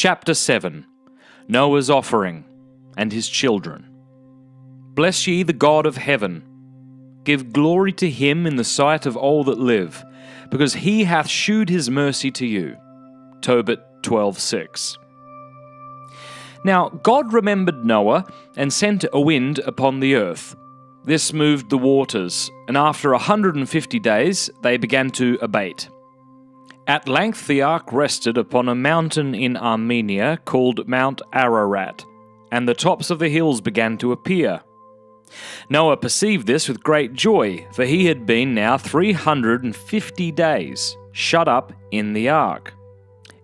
Chapter 7. Noah's Offering, and his children. Bless ye the God of heaven. Give glory to him in the sight of all that live, because he hath shewed his mercy to you. Tobit 12:6. Now God remembered Noah, and sent a wind upon the earth. This moved the waters, and after 150 days they began to abate. At length the ark rested upon a mountain in Armenia called Mount Ararat, and the tops of the hills began to appear. Noah perceived this with great joy, for he had been now 350 days shut up in the ark.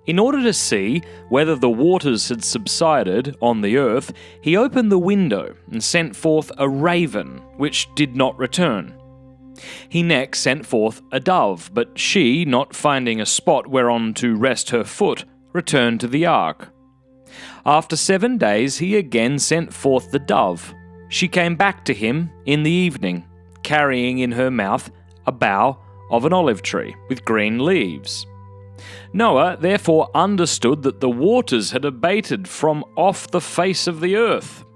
In order to see whether the waters had subsided on the earth, he opened the window and sent forth a raven, which did not return. He next sent forth a dove, but she, not finding a spot whereon to rest her foot, returned to the ark. After 7 days he again sent forth the dove. She came back to him in the evening, carrying in her mouth a bough of an olive tree with green leaves. Noah therefore understood that the waters had abated from off the face of the earth.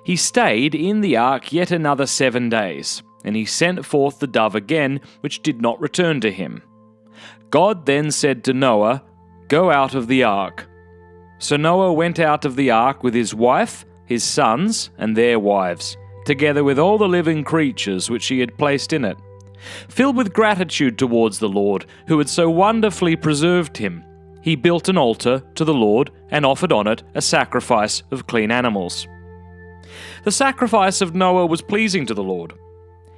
He stayed in the ark yet another 7 days, and he sent forth the dove again, which did not return to him. God then said to Noah, "Go out of the ark." So Noah went out of the ark with his wife, his sons, and their wives, together with all the living creatures which he had placed in it. Filled with gratitude towards the Lord, who had so wonderfully preserved him, he built an altar to the Lord and offered on it a sacrifice of clean animals. The sacrifice of Noah was pleasing to the Lord.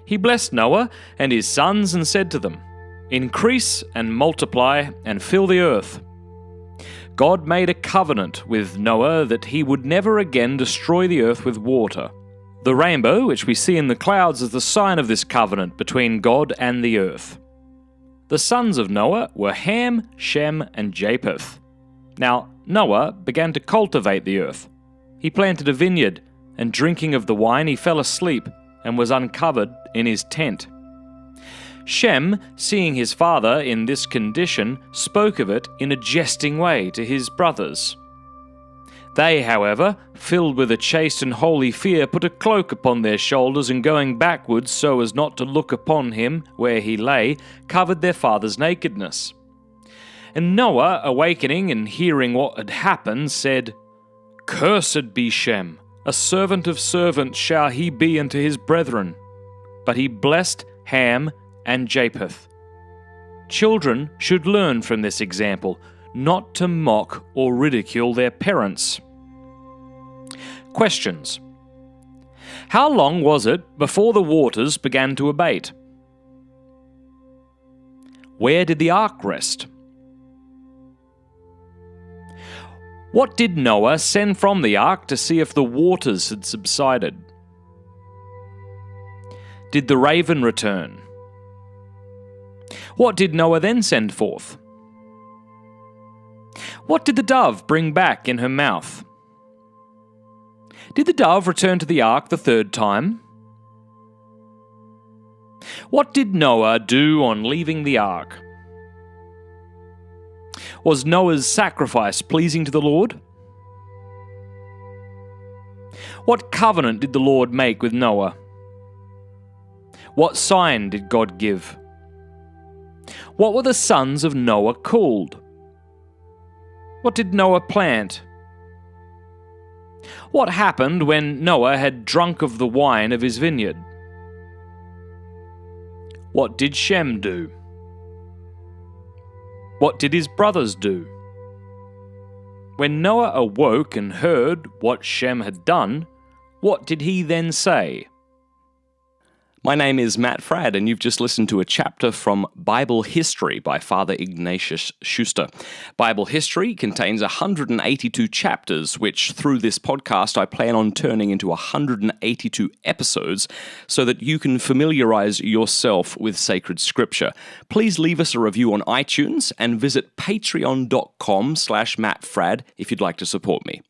He blessed Noah and his sons and said to them, "Increase and multiply and fill the earth." God made a covenant with Noah that he would never again destroy the earth with water. The rainbow, which we see in the clouds, is the sign of this covenant between God and the earth. The sons of Noah were Ham, Shem, and Japheth. Now Noah began to cultivate the earth. He planted a vineyard, and drinking of the wine he fell asleep, and was uncovered in his tent. Shem, seeing his father in this condition, spoke of it in a jesting way to his brothers. They, however, filled with a chaste and holy fear, put a cloak upon their shoulders, and going backwards so as not to look upon him where he lay, covered their father's nakedness. And Noah, awakening and hearing what had happened, said, "Cursed be Shem, a servant of servants shall he be unto his brethren." But he blessed Ham and Japheth. Children should learn from this example, not to mock or ridicule their parents. Questions. How long was it before the waters began to abate? Where did the ark rest? What did Noah send from the ark to see if the waters had subsided? Did the raven return? What did Noah then send forth? What did the dove bring back in her mouth? Did the dove return to the ark the third time? What did Noah do on leaving the ark? Was Noah's sacrifice pleasing to the Lord? What covenant did the Lord make with Noah? What sign did God give? What were the sons of Noah called? What did Noah plant? What happened when Noah had drunk of the wine of his vineyard? What did Shem do? What did his brothers do? When Noah awoke and heard what Shem had done, what did he then say? My name is Matt Fradd, and you've just listened to a chapter from Bible History by Father Ignatius Schuster. Bible History contains 182 chapters, which through this podcast I plan on turning into 182 episodes so that you can familiarize yourself with sacred scripture. Please leave us a review on iTunes and visit patreon.com/mattfradd if you'd like to support me.